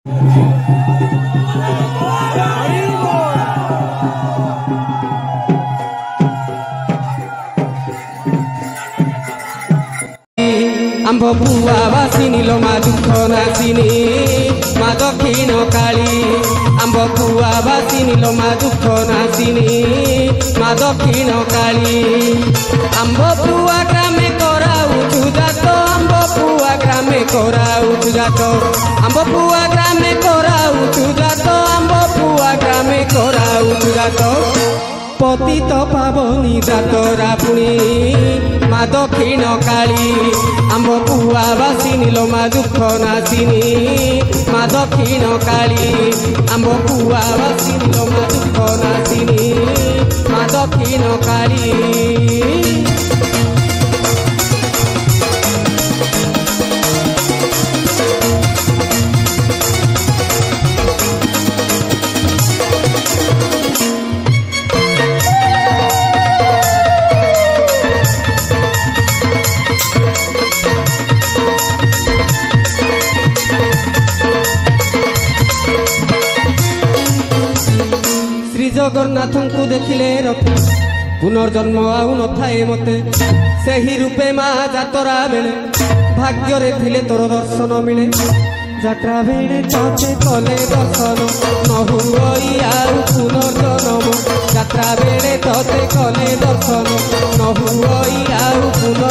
आंब बुआ बासिनी लो मा दुख नासिनी मा दक्षिण काली आंब बुआ बासिनी लो मा दुख नासिनी मा दक्षिण काली आंब बुआ ग्रामे कराउछु जात आंब बुआ ग्रामे कराउछु जात आंब बुआ ग्रामे कराउछु जात आंब बुआ ग्रामे कराउछु जात पतित पावनी जातरा पुणी मा दक्षिण काली आंब बुआ बासिनी लो मा दुख नासिनी मा दक्षिण काली आंब बुआ बासिनी लो मा दुख नासिनी मा दक्षिण काली जगन्नाथ को देखिले रथे पुनर्जन्म आउ न थाए मते सही रूपे माँ जातरा बेले भाग्य रे थिले तोर दर्शन मिले जात्रा बेले तोते कले दर्शन न हुई आउ पुनर्जन्म जात्रा बेले तोते कले दर्शन न हुई आउ पुनर्जन्म